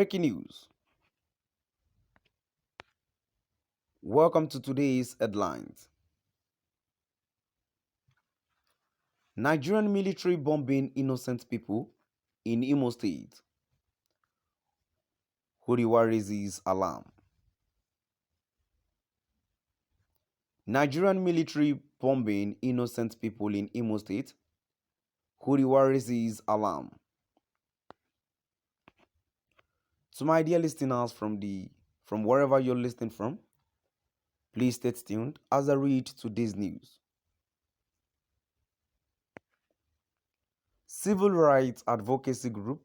Breaking news. Welcome to today's headlines. Nigerian military bombing innocent people in Imo State. Huriwa raises alarm. Nigerian military bombing innocent people in Imo State. Huriwa raises alarm. To my dear listeners from wherever you're listening from, please stay tuned as I read today's news. Civil Rights Advocacy Group,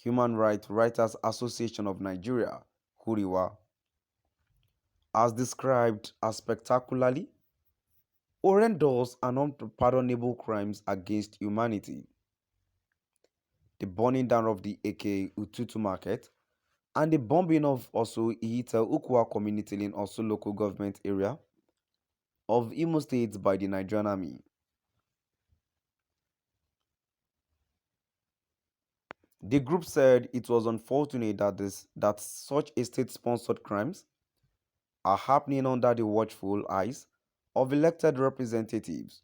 Human Rights Writers Association of Nigeria, Huriwa, as described as spectacularly horrendous and unpardonable crimes against humanity. The burning down of the AK Ututu market and the bombing of also Ihita Ukwa community in also local government area of Imo State by the Nigerian army. The group said it was unfortunate that such a state-sponsored crimes are happening under the watchful eyes of elected representatives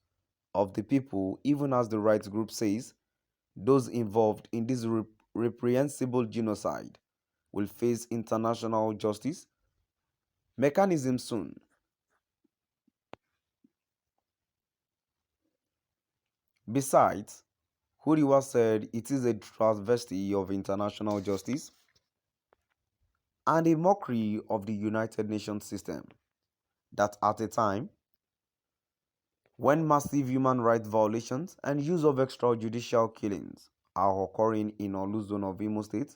of the people, even as the rights group says those involved in this reprehensible genocide will face international justice mechanism soon. Besides, Huriwa said it is a travesty of international justice and a mockery of the United Nations system that at a time when massive human rights violations and use of extrajudicial killings are occurring in Olu zone of Imo State,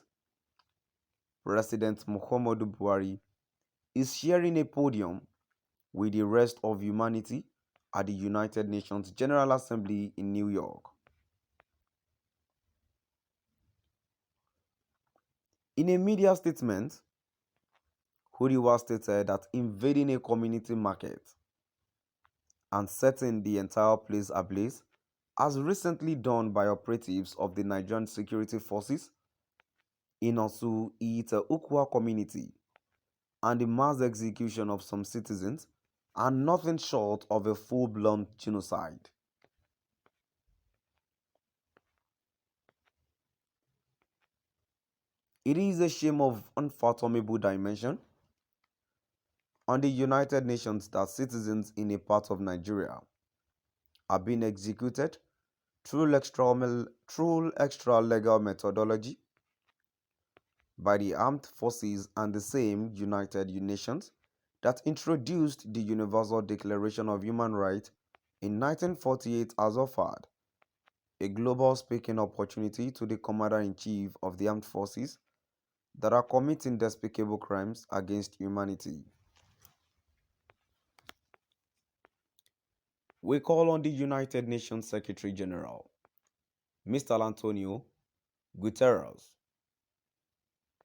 President Muhammadu Buhari is sharing a podium with the rest of humanity at the United Nations General Assembly in New York. In a media statement, Huriwa stated that invading a community market and setting the entire place ablaze, as recently done by operatives of the Nigerian security forces in Osu Iyita Ukwa community, and the mass execution of some citizens are nothing short of a full-blown genocide. It is a shame of unfathomable dimension on the United Nations that citizens in a part of Nigeria are being executed through extra-legal methodology by the armed forces and the same United Nations that introduced the Universal Declaration of Human Rights in 1948 has offered a global speaking opportunity to the Commander-in-Chief of the Armed Forces that are committing despicable crimes against humanity. We call on the United Nations Secretary General, Mr. Antonio Guterres,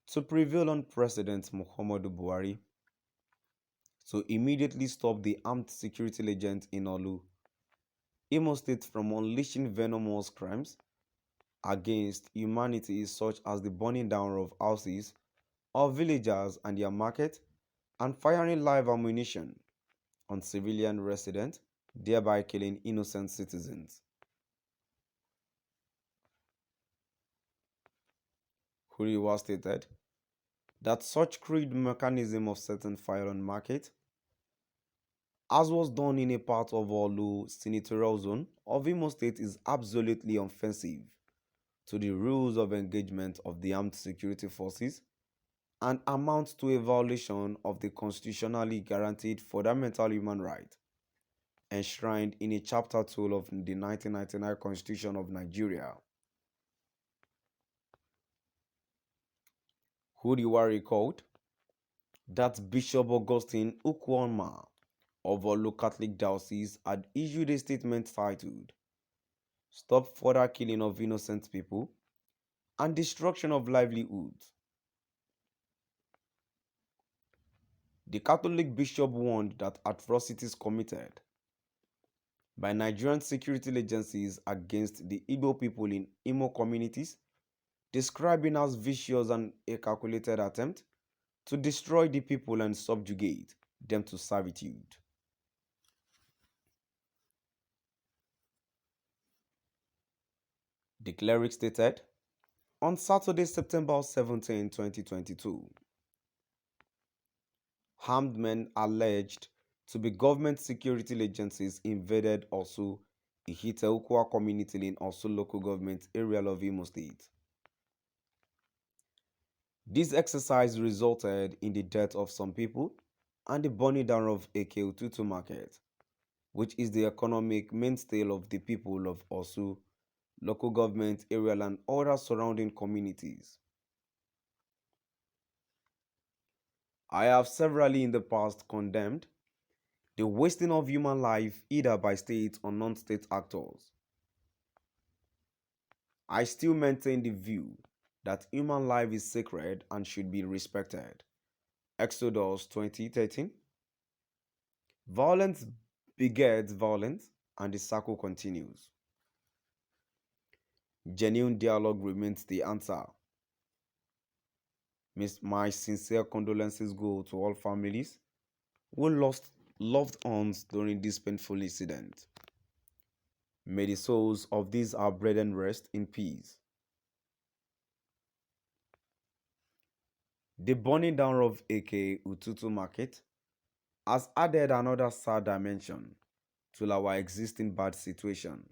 to prevail on President Muhammadu Buhari to immediately stop the armed security agents in Olu, Imo State from unleashing venomous crimes against humanity such as the burning down of houses of villagers and their market and firing live ammunition on civilian residents, thereby killing innocent citizens. Huriwa stated that such crude mechanism of setting fire on market, as was done in a part of Olu senatorial zone of Imo State, is absolutely offensive to the rules of engagement of the armed security forces and amounts to a violation of the constitutionally guaranteed fundamental human right enshrined in a Chapter 2 of the 1999 Constitution of Nigeria. Huriwa recalled that Bishop Augustine Ukwama of Olu Catholic Diocese had issued a statement titled "Stop Further Killing of Innocent People and Destruction of Livelihoods." The Catholic bishop warned that atrocities committed by Nigerian security agencies against the Igbo people in Imo communities describing as vicious and a calculated attempt to destroy the people and subjugate them to servitude. Declaire stated on Saturday, September 17, 2022, armed men alleged to be government security agencies invaded Osu Ihite community in Osu local government area of Imo State. This exercise resulted in the death of some people and the burning down of Eke market, which is the economic mainstay of the people of Osu local government area and other surrounding communities. I have severally in the past condemned the wasting of human life either by state or non-state actors. I still maintain the view that human life is sacred and should be respected. Exodus 20:13. Violence begets violence and the cycle continues. Genuine dialogue remains the answer. My sincere condolences go to all families who lost loved ones during this painful incident. May the souls of these our brethren rest in peace. The burning down of AK Ututu Market has added another sad dimension to our existing bad situation.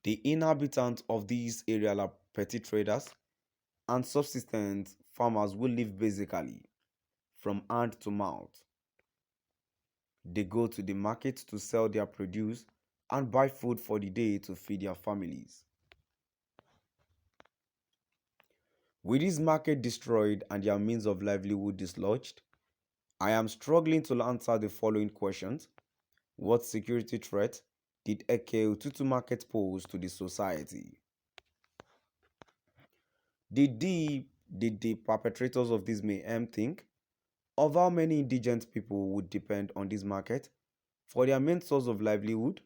The inhabitants of these areas are petty traders and subsistence farmers who live basically from hand to mouth. They go to the market to sell their produce and buy food for the day to feed their families. With this market destroyed and their means of livelihood dislodged, I am struggling to answer the following questions. What security threat did Eke Ututu market pose to the society? Did the perpetrators of this mayhem think of how many indigent people would depend on this market for their main source of livelihood?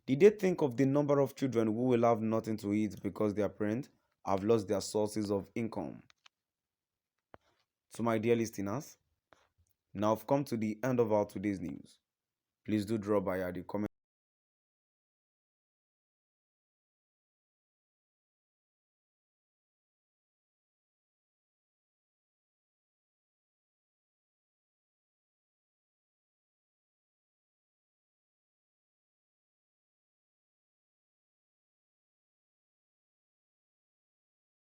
Did they think of the number of children who will have nothing to eat because their parents have lost their sources of income? So my dear listeners, now I've come to the end of our today's news. Please do drop by at the comment